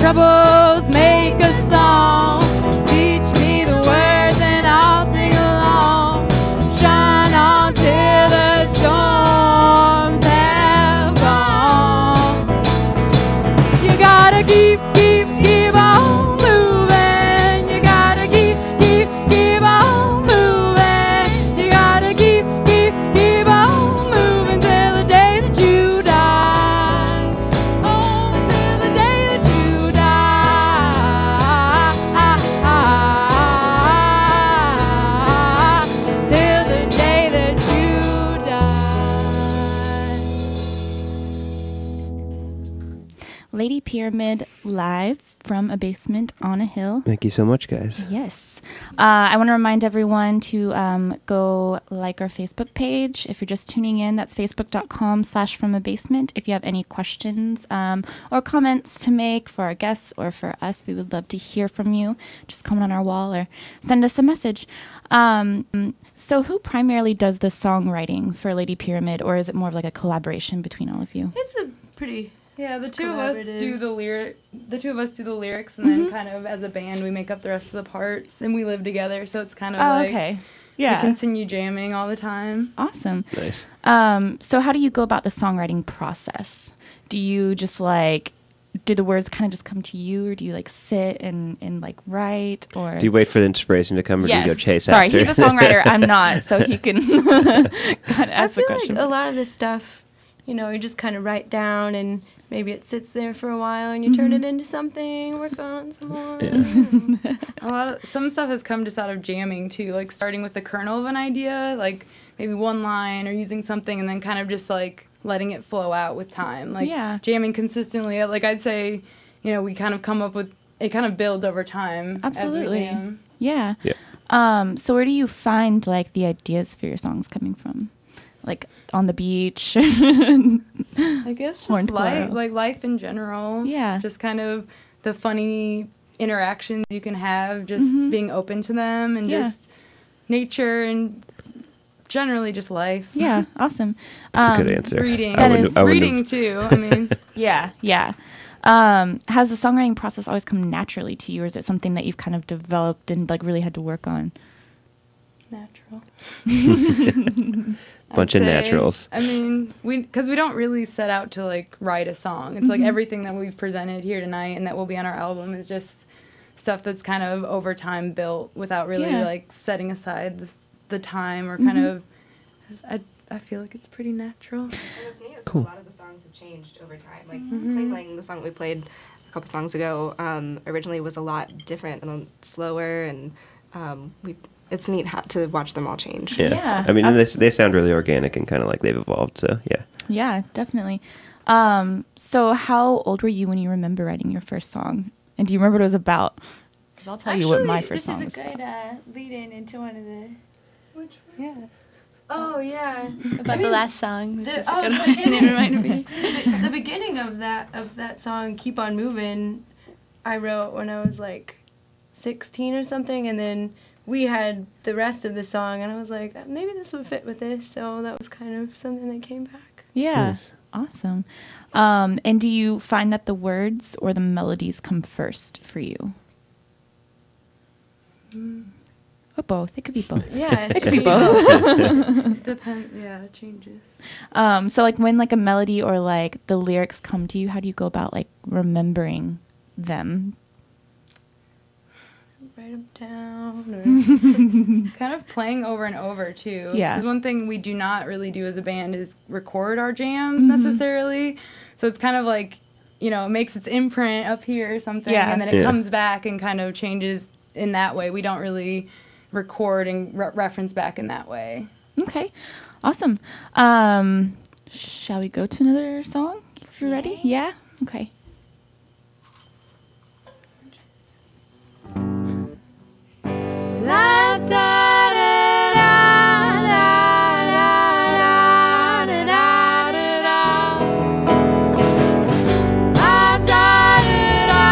troubles, make a song. Teach me the words and I'll sing along. Shine on till the storms have gone. You gotta keep on moving. You gotta keep on moving. You gotta keep on moving till the day that you die. Oh, until the day that you die. Till the day that you die. Lady Pyramid live from a basement on a hill. Thank you so much, guys. Yes. I want to remind everyone to go like our Facebook page. If you're just tuning in, that's facebook.com/fromabasement. If you have any questions or comments to make for our guests or for us, we would love to hear from you. Just comment on our wall or send us a message. So who primarily does the songwriting for Lady Pyramid, or is it more of like a collaboration between all of you? It's a pretty... Yeah, the It's two of us collaborative. do the lyrics, and then kind of as a band we make up the rest of the parts, and we live together, so it's kind of like okay. we Yeah. continue jamming all the time. Awesome. Nice. So how do you go about the songwriting process? Do you just like, do the words kind of just come to you, or do you like sit and like write, or? Do you wait for the inspiration to come, or do you go chase Sorry, after? he's a songwriter. I'm not, so he can kind of I ask the feel question. like a lot of this stuff, you know, you just kind of write down and maybe it sits there for a while and you turn it into something, work on it some more. Some stuff has come just out of jamming too, like starting with the kernel of an idea, like maybe one line or using something, and then kind of just like letting it flow out with time, like jamming consistently. Like I'd say, you know, we kind of come up with it, kind of builds over time. Absolutely. As we jam. Yeah. Yeah. So where do you find like the ideas for your songs coming from? Like on the beach? I guess just Horned life in general. Yeah. Just kind of the funny interactions you can have, just being open to them, and just nature, and generally just life. Yeah, awesome. That's a good answer. Reading. I wouldn't Reading have- too. I mean. Yeah. Has the songwriting process always come naturally to you, or is it something that you've kind of developed and like really had to work on? Natural. Bunch of naturals. I mean, because we don't really set out to like write a song. It's like everything that we've presented here tonight and that will be on our album is just stuff that's kind of over time built without really like setting aside the time or kind of. I feel like it's pretty natural. And what's neat is a lot of the songs have changed over time. Like Plain Lang, the song we played a couple songs ago, originally was a lot different and slower, and it's neat to watch them all change. Yeah. I mean, and they sound really organic and kind of like they've evolved. So yeah. Yeah, definitely. So how old were you when you remember writing your first song? And do you remember what it was about? 'Cause I'll tell you what my first song was This is a about. good lead-in into one of the... Which one? Yeah. Oh, yeah. About I mean, the last song. This is a good the one. It beginning, reminded me. the beginning of that song, Keep On Moving, I wrote when I was like 16 or something, and then we had the rest of the song, and I was like, maybe this would fit with this, so that was kind of something that came back. Yeah. Nice. Awesome. And do you find that the words or the melodies come first for you? Or both. It could be both. Yeah, It could be both. Depends. Yeah, it changes. So like when like a melody or like the lyrics come to you, how do you go about like remembering them? Write them down. Kind of playing over and over too. Yeah. Because one thing we do not really do as a band is record our jams necessarily. So it's kind of like, you know, it makes its imprint up here or something, and then it comes back and kind of changes in that way. We don't really record and reference back in that way. Okay. Awesome. Shall we go to another song if you're ready? Yeah? Okay. La da da da da da da da da. La da da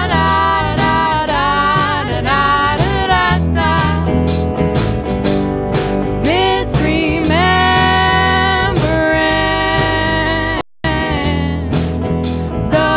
da da da da da da da. Misremembering the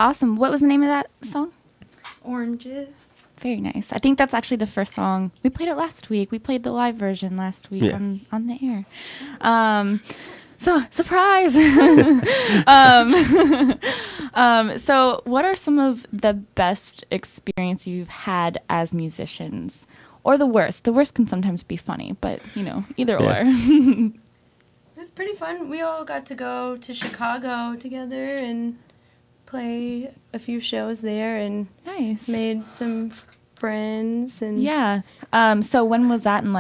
awesome. What was the name of that song? Oranges. Very nice. I think that's actually the first song. We played it last week. We played the live version last week on the air. So, surprise! So what are some of the best experience you've had as musicians? Or the worst? The worst can sometimes be funny, but, either or. It was pretty fun. We all got to go to Chicago together and play a few shows there and Nice. made some friends. And Yeah. So when was that, and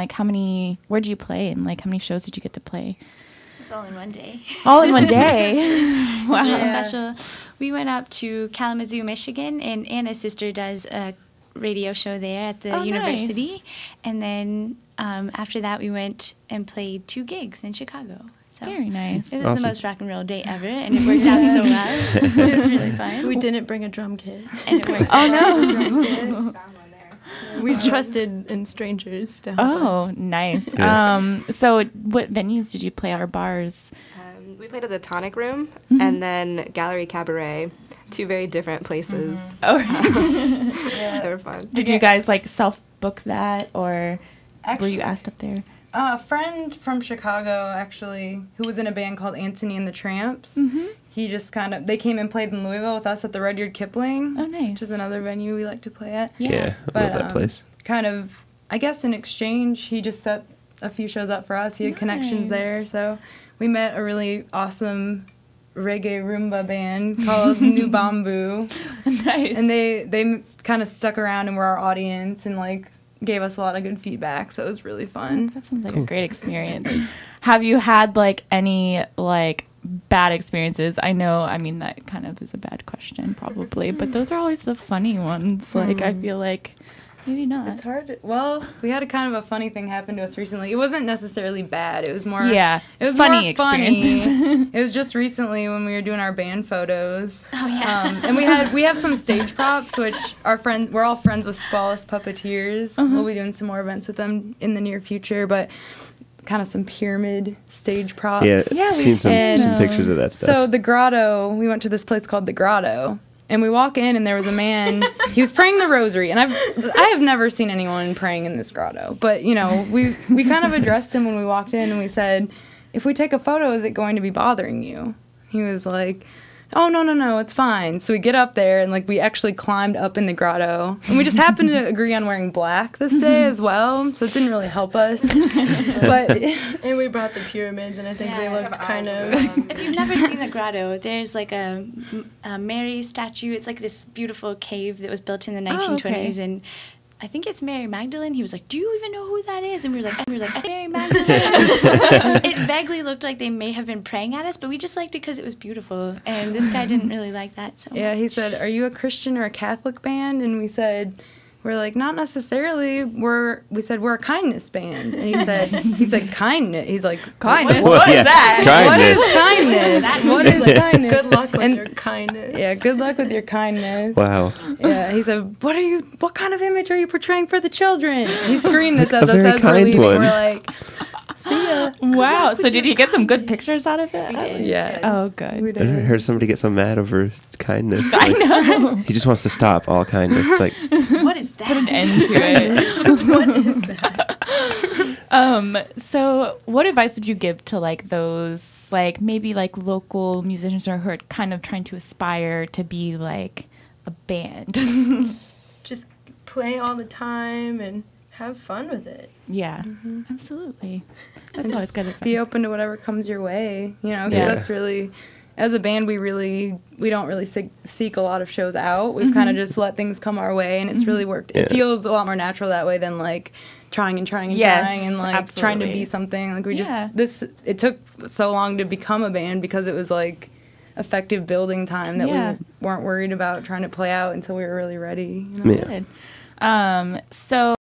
where'd you play, and how many shows did you get to play? It was all in one day. All in one day. It was really Wow. special. We went up to Kalamazoo, Michigan, and Anna's sister does a radio show there at the Oh, nice. university. And then after that, we went and played 2 gigs in Chicago. So Very nice. it was Awesome. the most rock and roll day ever, and it worked out so well. It was really fun. we didn't bring a drum kit. And it worked Oh, out. no. Just found one there. We trusted in strangers to help Oh, us. nice. Yeah. So what venues did you play, or bars? We played at the Tonic Room and then Gallery Cabaret, 2 very different places. Oh, They were fun. did you guys self-book that, or were Actually, you asked up there? a friend from Chicago, actually, who was in a band called Antony and the Tramps. He just they came and played in Louisville with us at the Rudyard Kipling. Oh, nice. Which is another venue we like to play at. Yeah, I But, love that place. Kind of, I guess in exchange, he just set a few shows up for us. He had connections there. So we met a really awesome reggae Roomba band called New Bamboo. Nice. And they kind of stuck around and were our audience and gave us a lot of good feedback. So it was really fun. That sounds like a great experience. Have you had any bad experiences? I mean that kind of is a bad question probably, but those are always the funny ones. I feel like maybe not. It's hard. Well, we had a kind of a funny thing happen to us recently. It wasn't necessarily bad. It was more Yeah, It was funny more funny. experiences. It was just recently when we were doing our band photos. Oh, yeah. And we have some stage props, which we're all friends with Spallis Puppeteers. We'll be doing some more events with them in the near future, but kind of some pyramid stage props. Yeah, Yeah, I've we've seen some seen pictures of that stuff. So the grotto, we went to this place called the Grotto, and we walk in and there was a man. He was praying the rosary, and I have never seen anyone praying in this grotto. But we kind of addressed him when we walked in, and we said, "If we take a photo, is it going to be bothering you?" He was like, "Oh, no, it's fine." So we get up there, and we actually climbed up in the grotto, and we just happened to agree on wearing black this day as well, so it didn't really help us. But And we brought the pyramids, and I think they Yeah. looked kind of... If you've never seen the grotto, there's a Mary statue. It's this beautiful cave that was built in the 1920s, and I think it's Mary Magdalene. He was like, "Do you even know who that is?" And we were like, "I think Mary Magdalene." It vaguely looked like they may have been praying at us, but we just liked it because it was beautiful. And this guy didn't really like that so yeah, much. he said, "Are you a Christian or a Catholic band?" And we said, "We're not necessarily. We said we're a kindness band." And he said kindness. He's like, kindness. Well, yeah, kindness. What is kindness? What is kindness? Good luck with And- your kindness. Yeah, good luck with your kindness. Wow. Yeah, he said, what kind of image are you portraying for the children? He screamed this at A us very as we're kind leaving. one. We're like, see ya. Wow. So did you get some good pictures out of it? We did. Yeah. Oh, good. We I did. heard somebody get so mad over kindness. I know. He just wants to stop all kindness. It's like, What is that? Put an end to it. What is that? So what advice would you give to those maybe local musicians who are kind of trying to aspire to be a band? Just play all the time and have fun with it. Yeah, absolutely. That's always good advice. Be open to whatever comes your way. 'Cause Yeah. that's really, as a band, we don't really seek a lot of shows out. We've kind of just let things come our way, and it's really worked. It Yeah. feels a lot more natural that way than trying and trying and Yes, trying and trying to absolutely. be something. Yeah. It took so long to become a band because it was effective building time that Yeah. we weren't worried about trying to play out until we were really ready. You know? yeah. Good. So